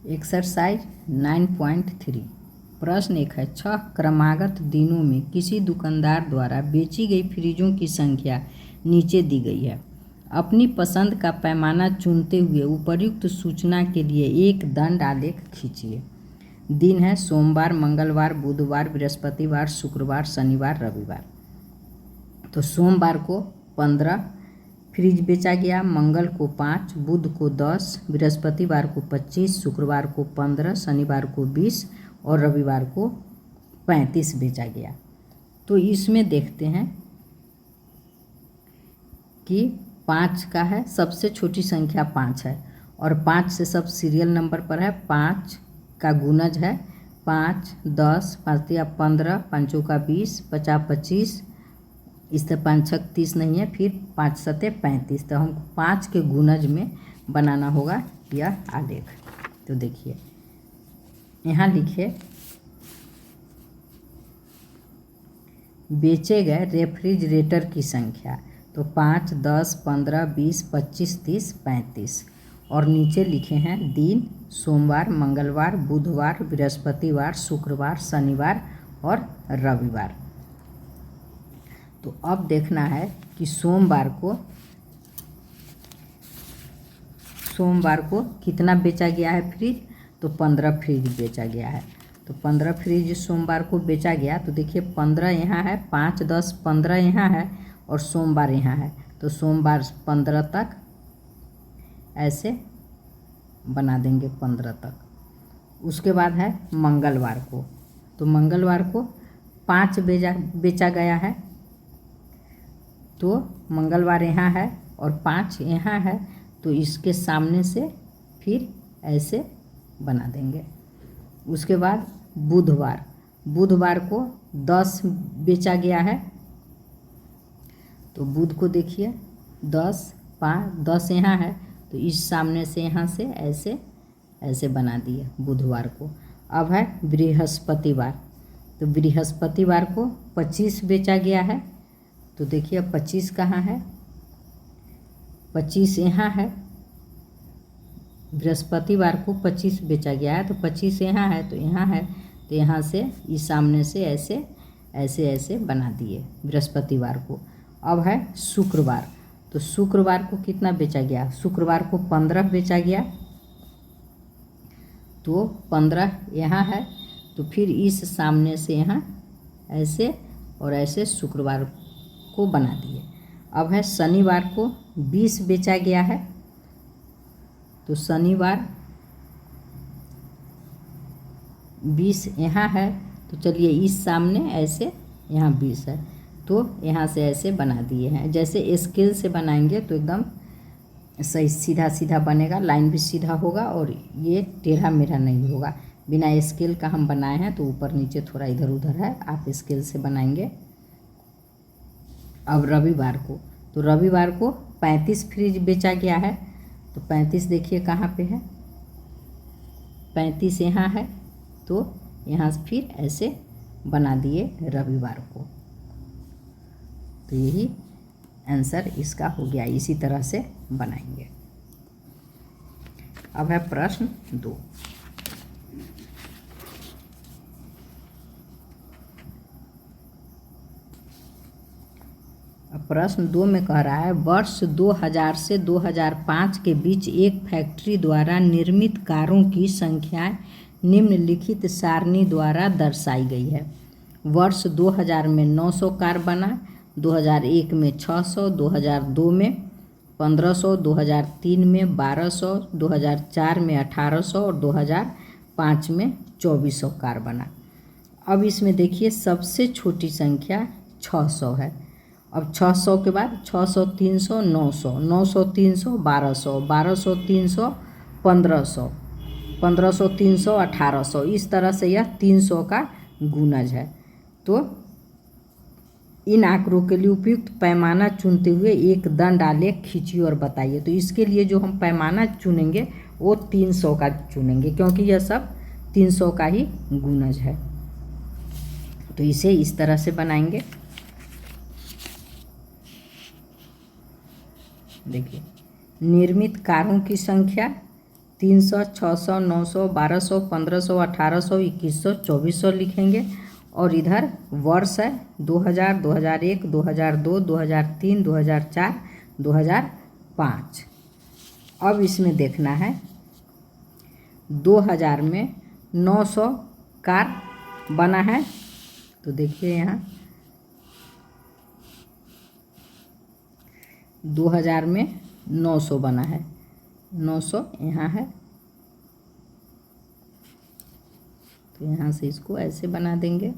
Exercise 9.3 प्रश्न एक है, 6 क्रमागत दिनों में किसी दुकानदार द्वारा बेची गई फ्रिजों की संख्या नीचे दी गई है। अपनी पसंद का पैमाना चुनते हुए उपर्युक्त सूचना के लिए एक दंड आलेख खींचिए। दिन है सोमवार, मंगलवार, बुधवार, बृहस्पतिवार, शुक्रवार, शनिवार, रविवार। तो सोमवार को 15 फ्रिज बेचा गया, मंगल को 5, बुध को 10, बृहस्पतिवार को 25, शुक्रवार को 15, शनिवार को 20 और रविवार को 35 बेचा गया। तो इसमें देखते हैं कि 5 का है, सबसे छोटी संख्या 5 है और 5 से सब सीरियल नंबर पर है। 5 का गुणज है 5, 10, 5 या 15, 5 का 20, 50, 25, इस तरह 5 6 30 नहीं है, फिर 5 7 35। तो हमको 5 के गुणज में बनाना होगा यह आलेख। तो देखिए यहाँ लिखे बेचे गए रेफ्रिजरेटर की संख्या, तो 5, 10, 15, 20, 25, 30, 35 और नीचे लिखे हैं दिन सोमवार, मंगलवार, बुधवार, बृहस्पतिवार, शुक्रवार, शनिवार और रविवार। तो अब देखना है कि सोमवार को कितना बेचा गया है फ्रिज, तो 15 फ्रिज बेचा गया है। तो 15 फ्रिज सोमवार को बेचा गया। तो देखिए 15 यहाँ है, 5, 10, 15 यहाँ है और सोमवार यहाँ है। तो सोमवार 15 तक ऐसे बना देंगे 15 तक। उसके बाद है मंगलवार को, तो मंगलवार को 5 बेचा गया है। तो मंगलवार यहाँ है और 5 यहाँ है, तो इसके सामने से फिर ऐसे बना देंगे। उसके बाद बुधवार को 10 बेचा गया है। तो बुध को देखिए 10, 5, 10 यहाँ है, तो इस सामने से यहाँ से ऐसे ऐसे बना दिए बुधवार को। अब है बृहस्पतिवार, तो बृहस्पतिवार को 25 बेचा गया है। तो देखिए 25 कहाँ है, 25 यहाँ है। बृहस्पतिवार को 25 बेचा गया है, तो 25 यहाँ है, तो यहाँ है, तो यहाँ से इस सामने से ऐसे ऐसे ऐसे बना दिए बृहस्पतिवार को। अब है शुक्रवार, तो शुक्रवार को कितना बेचा गया, शुक्रवार को 15 बेचा गया। तो 15 यहाँ है, तो फिर इस सामने से यहाँ ऐसे और ऐसे शुक्रवार को बना दिए। अब है शनिवार को 20 बेचा गया है। तो शनिवार 20 यहाँ है, तो चलिए इस सामने ऐसे यहाँ 20 है, तो यहाँ से ऐसे बना दिए हैं। जैसे स्केल से बनाएंगे तो एकदम सही सीधा सीधा बनेगा, लाइन भी सीधा होगा और ये टेढ़ा मेढ़ा नहीं होगा। बिना स्केल का हम बनाए हैं, तो ऊपर नीचे थोड़ा इधर उधर है, आप स्केल से बनाएंगे। अब रविवार को, तो रविवार को 35 फ्रिज बेचा गया है। तो 35 देखिए कहाँ पे है, 35 यहाँ है, तो यहाँ फिर ऐसे बना दिए रविवार को। तो यही आंसर इसका हो गया, इसी तरह से बनाएंगे। अब है प्रश्न 2। प्रश्न 2 में कह रहा है, वर्ष 2000 से 2005 के बीच एक फैक्ट्री द्वारा निर्मित कारों की संख्या निम्नलिखित सारणी द्वारा दर्शाई गई है। वर्ष 2000 में 900 कार बना, 2001 में 600, 2002 में 1500, 2003 में 1200, 2004 में 1800 और 2005 में 2400 कार बना। अब इसमें देखिए सबसे छोटी संख्या 600 है। अब 600 के बाद 600, 300, 900, 900, 300, 1200, 1200, 300, 1500, 1500, 300, 1800, इस तरह से यह 300 का गुणज है। तो इन आंकड़ों के लिए उपयुक्त पैमाना चुनते हुए एक दंड आलेख खींचिए और बताइए। तो इसके लिए जो हम पैमाना चुनेंगे वो 300 का चुनेंगे, क्योंकि यह सब 300 का ही गुणज है। तो इसे इस तरह से बनाएंगे। देखिए निर्मित कारों की संख्या 300, 600, 900, 1200, 1500, 1800, 2100, 2400 लिखेंगे। और इधर वर्ष है 2000, 2001, 2002, 2003, 2004, 2005। अब इसमें देखना है 2000 में 900 कार बना है। तो देखिए यहाँ 2000 में 900 बना है, 900 यहाँ है। तो यहाँ से इसको ऐसे बना देंगे।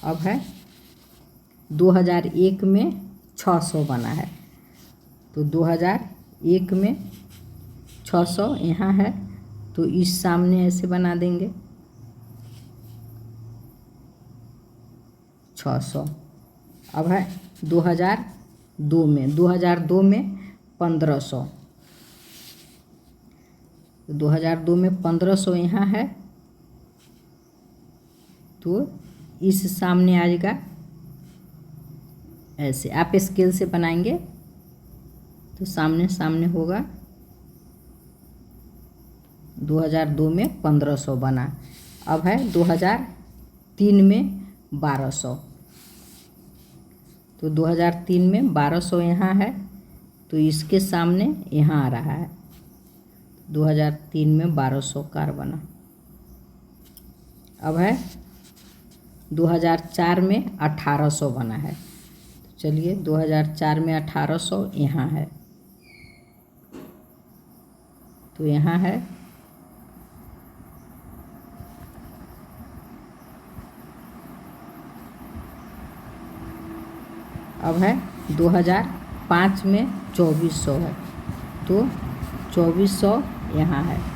अब है 2001 में 600 बना है। तो 2001 में 600 यहाँ है, तो इस सामने ऐसे बना देंगे 600। अब है 2002 में 1500। 2002 में 1500 यहाँ है, तो इस सामने आ जाएगा ऐसे। आप स्केल से बनाएंगे तो सामने सामने होगा। 2002 में 1500 बना। अब है 2003 में 1200। तो 2003 में 1200 यहाँ है, तो इसके सामने यहाँ आ रहा है। 2003 में 1200 कार बना। अब है 2004 में 1800 बना है। चलिए 2004 में 1800 यहाँ है, तो यहाँ है। अब है 2005 में 2400 है, तो 2400 यहाँ है।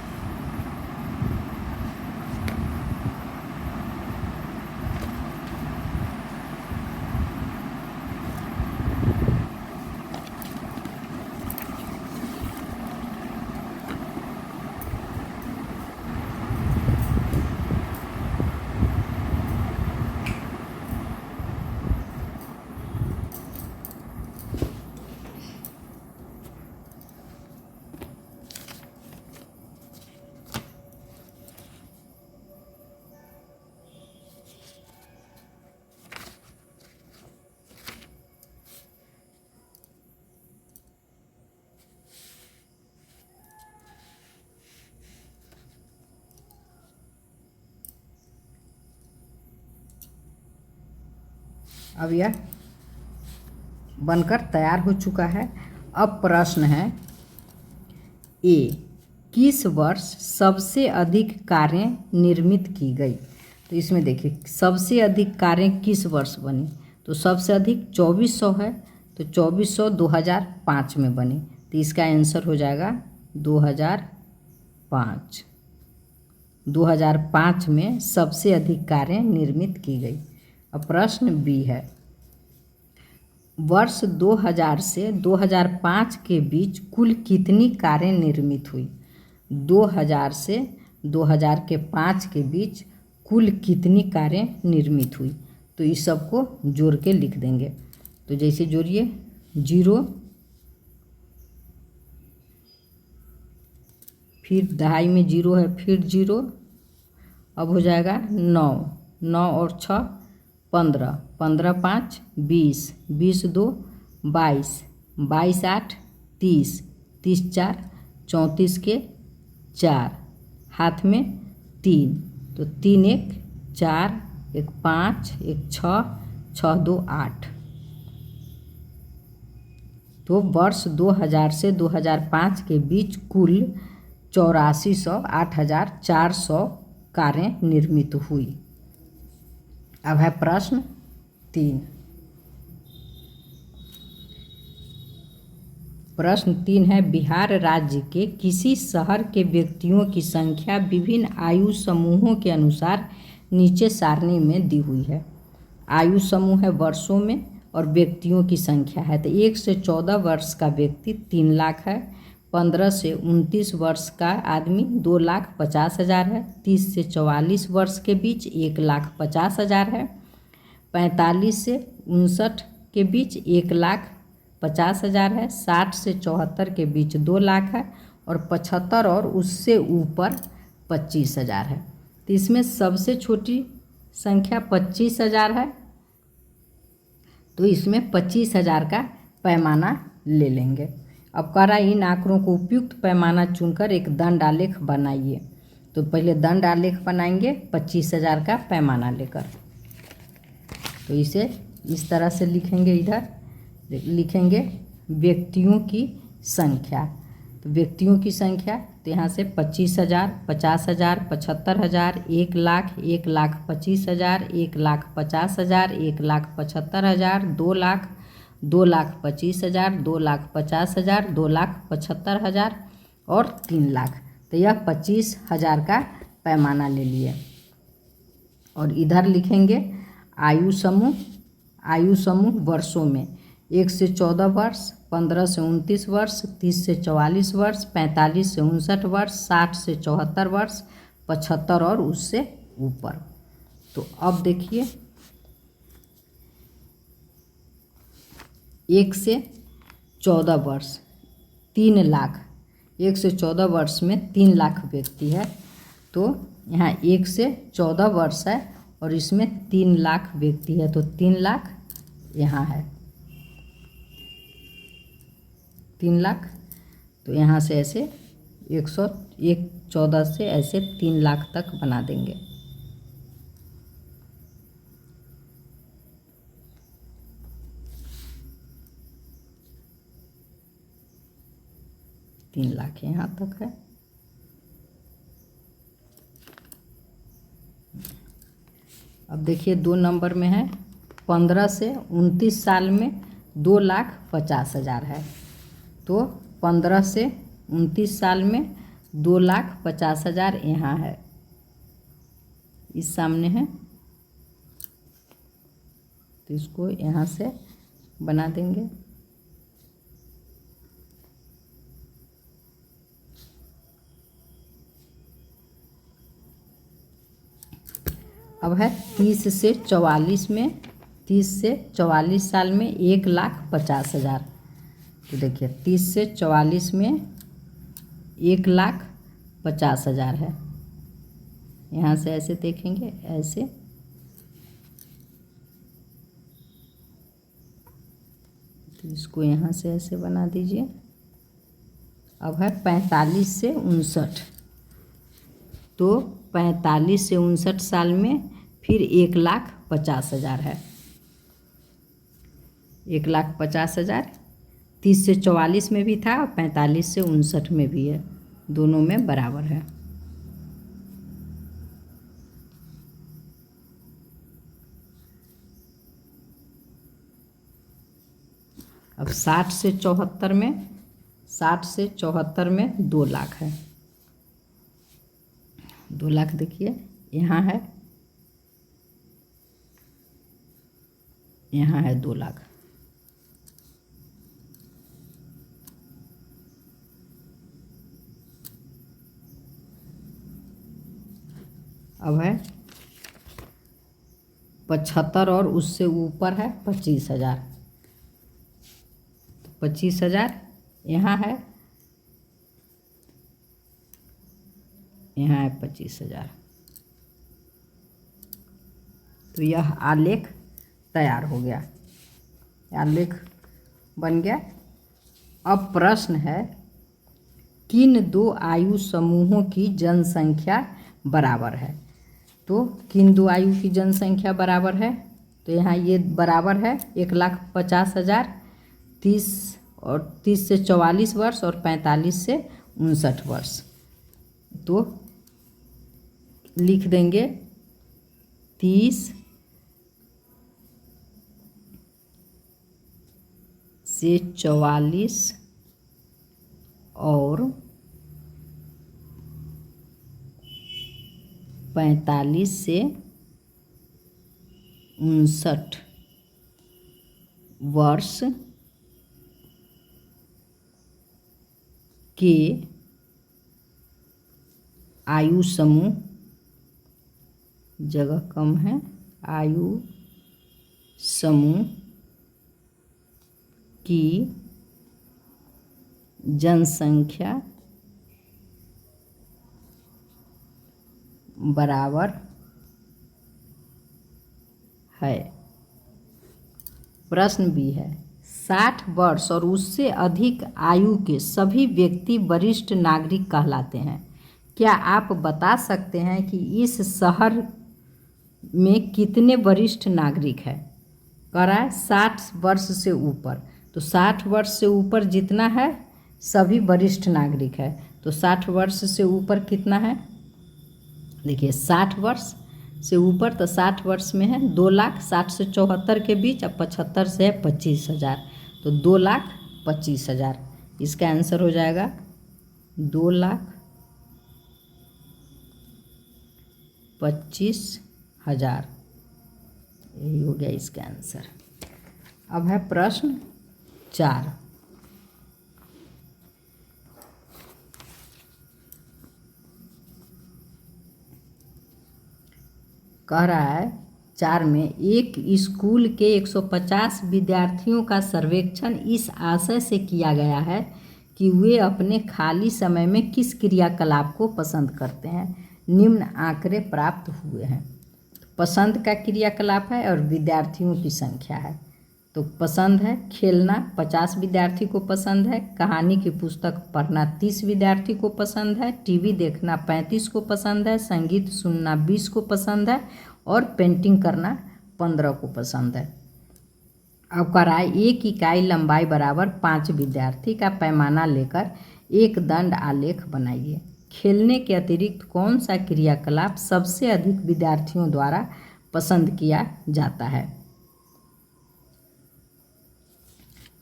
अब यह बनकर तैयार हो चुका है। अब प्रश्न है ए, किस वर्ष सबसे अधिक कारें निर्मित की गई? तो इसमें देखिए सबसे अधिक कारें किस वर्ष बनी? तो सबसे अधिक 2400 है, तो 2400 2005 में बनी, तो इसका आंसर हो जाएगा 2005। 2005 में सबसे अधिक कारें निर्मित की गई। अब प्रश्न बी है, वर्ष 2000 से 2005 के बीच कुल कितनी कारें निर्मित हुई? 2000 से 2005 के बीच कुल कितनी कारें निर्मित हुई? तो इस सब को जोड़ के लिख देंगे। तो जैसे जोड़िए 0, फिर दहाई में 0 है, फिर 0, अब हो जाएगा 9, 9 और 6 15, 15 5 20, 20 2 22, 22 8 30, 30 4 34 के 4, हाथ में 3, तो 3 1 4, 1 5, 1 6, 6 2 8। तो वर्ष 2000 से 2005 के बीच कुल 8400 कारें निर्मित हुई। अब है प्रश्न 3। प्रश्न 3 है, बिहार राज्य के किसी शहर के व्यक्तियों की संख्या विभिन्न आयु समूहों के अनुसार नीचे सारणी में दी हुई है। आयु समूह है वर्षों में और व्यक्तियों की संख्या है। तो 1 से 14 वर्ष का व्यक्ति 3 लाख है, 15 से 29 वर्ष का आदमी 2,50,000 है, 30 से 44 वर्ष के बीच 1,50,000 है, 45 से 59 के बीच 1,00,000 50,000 है, 60 से 74 के बीच 2 लाख है, और 75 और उससे ऊपर 25,000 है। तो इसमें सबसे छोटी संख्या 25,000 है, तो इसमें 25,000 का पैमाना ले लेंगे। अब कह रहा है इन आंकड़ों को उपयुक्त पैमाना चुनकर एक दंड आलेख बनाइए। तो पहले दंड आलेख बनाएंगे 25,000 का पैमाना लेकर। तो इसे इस तरह से लिखेंगे, इधर लिखेंगे व्यक्तियों की संख्या। तो व्यक्तियों की संख्या तो यहाँ से 25,000, 50,000, 75,000, 1 लाख, 1,25,000, 1,50,000, 1,75,000, 2 लाख, 2,25,000, 2,50,000, 2,75,000 और 3 लाख। तो यह 25,000 का पैमाना ले लिए। और इधर लिखेंगे आयु समूह। आयु समूह वर्षों में 1 से 14 वर्ष, 15 से 29 वर्ष, 30 से 44 वर्ष, 45 से 59 वर्ष, 60 से 74 वर्ष, 75 और उससे ऊपर। तो अब देखिए 1 से 14 वर्ष 3 लाख, 1 से 14 वर्ष में 3 लाख व्यक्ति है। तो यहाँ 1 से 14 वर्ष है और इसमें 3 लाख व्यक्ति है, तो 3 लाख यहाँ है, 3 लाख। तो यहाँ से ऐसे 114 से ऐसे 3 लाख तक बना देंगे। तीन लाख यहाँ तक है। अब देखिए 2 नंबर में है 15 से 29 साल में 2,50,000 है। तो 15 से 29 साल में 2,50,000 यहाँ है, इस सामने है। तो इसको यहाँ से बना देंगे। अब है 30 से 44 में, 30 से 44 साल में 1,50,000। तो देखिए 30 से 44 में 1,50,000 है। यहाँ से ऐसे देखेंगे, ऐसे। तो इसको यहाँ से ऐसे बना दीजिए। अब है 45 से 59। तो 45 से 59 साल में फिर 1,50,000 है, 1,50,000। 30 से 44 में भी था और 45 से 59 में भी है, दोनों में बराबर है। अब 60 से 74 में, 60 से 74 में 2 लाख है। 2 लाख देखिए यहाँ है, यहाँ है 2 लाख। अब है 75 और उससे ऊपर है 25,000। 25,000 यहाँ है, यहाँ है 25,000। तो यह आलेख तैयार हो गया, आलेख बन गया। अब प्रश्न है किन 2 आयु समूहों की जनसंख्या बराबर है। तो किन 2 आयु की जनसंख्या बराबर है, तो यहाँ ये बराबर है 1,50,000, 30 से 44 वर्ष और 45 से 59 वर्ष। तो लिख देंगे 30 से 44 और 45 से 59 वर्ष के आयु समूह, जगह कम है, आयु समूह की जनसंख्या बराबर है। प्रश्न बी है 60 वर्ष और उससे अधिक आयु के सभी व्यक्ति वरिष्ठ नागरिक कहलाते हैं। क्या आप बता सकते हैं कि इस शहर में कितने वरिष्ठ नागरिक हैं? कह रहा है 60 वर्ष से ऊपर, तो 60 वर्ष से ऊपर जितना है सभी वरिष्ठ नागरिक है। तो 60 वर्ष से ऊपर कितना है? देखिए 60 वर्ष से ऊपर, तो 60 वर्ष में है 2,00,000, 60 से 74 के बीच, अब 75 से है 25,000, तो 2,25,000। इसका आंसर हो जाएगा 2,25,000। यही हो गया इसका आंसर। अब है प्रश्न 4। कह रहा है 4 में एक स्कूल के 150 विद्यार्थियों का सर्वेक्षण इस आशय से किया गया है कि वे अपने खाली समय में किस क्रियाकलाप को पसंद करते हैं। निम्न आंकड़े प्राप्त हुए हैं। पसंद का क्रियाकलाप है और विद्यार्थियों की संख्या है। तो पसंद है खेलना, 50 विद्यार्थी को पसंद है। कहानी की पुस्तक पढ़ना 30 विद्यार्थी को पसंद है। टीवी देखना 35 को पसंद है। संगीत सुनना 20 को पसंद है और पेंटिंग करना 15 को पसंद है। अब कह रहा है 1 इकाई लंबाई बराबर 5 विद्यार्थी का पैमाना लेकर एक दंड आलेख बनाइए। खेलने के अतिरिक्त कौन सा क्रियाकलाप सबसे अधिक विद्यार्थियों द्वारा पसंद किया जाता है?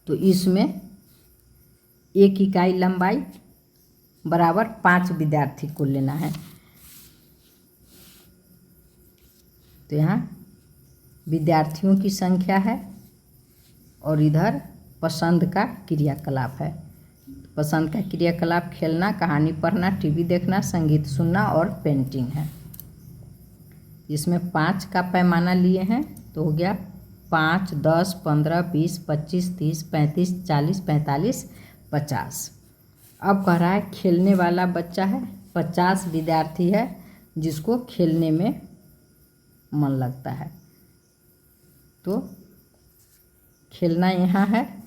तो इसमें 1 इकाई लंबाई बराबर 5 विद्यार्थी को लेना है। तो यहाँ विद्यार्थियों की संख्या है और इधर पसंद का क्रियाकलाप है। पसंद का क्रियाकलाप खेलना, कहानी पढ़ना, टीवी देखना, संगीत सुनना और पेंटिंग है। इसमें 5 का पैमाना लिए हैं, तो हो गया 5, 10, 15, 20, 25, 30, 35, 40, 45, 50। अब कह रहा है खेलने वाला बच्चा है, 50 विद्यार्थी है जिसको खेलने में मन लगता है। तो खेलना यहाँ है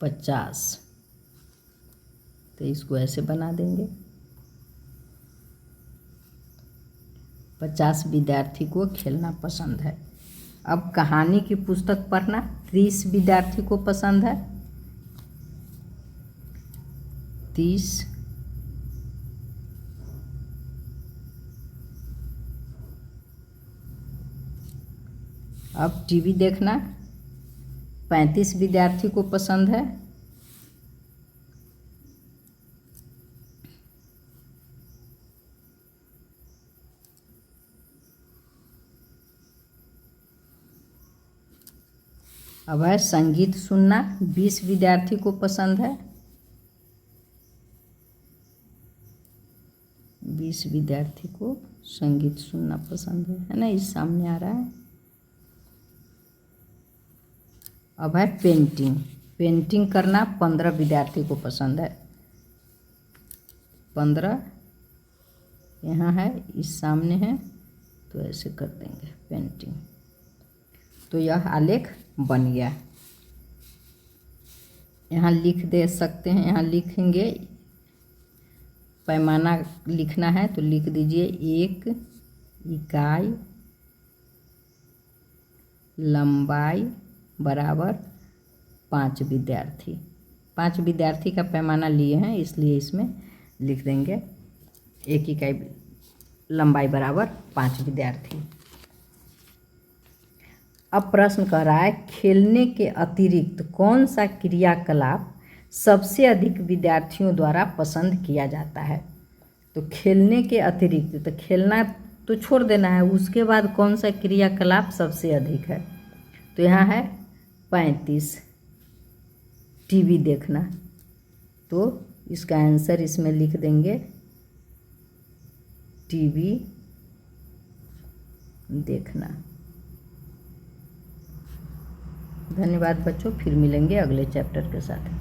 50, तो इसको ऐसे बना देंगे। 50 विद्यार्थी को खेलना पसंद है। अब कहानी की पुस्तक पढ़ना 30 विद्यार्थी को पसंद है। 30 अब टीवी देखना 35 विद्यार्थी को पसंद है। अब है संगीत सुनना 20 विद्यार्थी को पसंद है। 20 विद्यार्थी को संगीत सुनना पसंद है ना, इस सामने आ रहा है। अब है पेंटिंग, पेंटिंग करना 15 विद्यार्थी को पसंद है। 15 यहाँ है, इस सामने है, तो ऐसे कर देंगे पेंटिंग। तो यह आलेख बन गया। यहाँ लिख दे सकते हैं, यहाँ लिखेंगे, पैमाना लिखना है तो लिख दीजिए 1 इकाई लंबाई बराबर 5 विद्यार्थी। 5 विद्यार्थी का पैमाना लिए हैं, इसलिए इसमें लिख देंगे 1 इकाई लंबाई बराबर 5 विद्यार्थी। अब प्रश्न कह रहा है खेलने के अतिरिक्त कौन सा क्रियाकलाप सबसे अधिक विद्यार्थियों द्वारा पसंद किया जाता है? तो खेलने के अतिरिक्त, तो खेलना तो छोड़ देना है, उसके बाद कौन सा क्रियाकलाप सबसे अधिक है? तो यहाँ है 35 टीवी देखना, तो इसका आंसर इसमें लिख देंगे टीवी देखना। धन्यवाद बच्चों, फिर मिलेंगे अगले चैप्टर के साथ।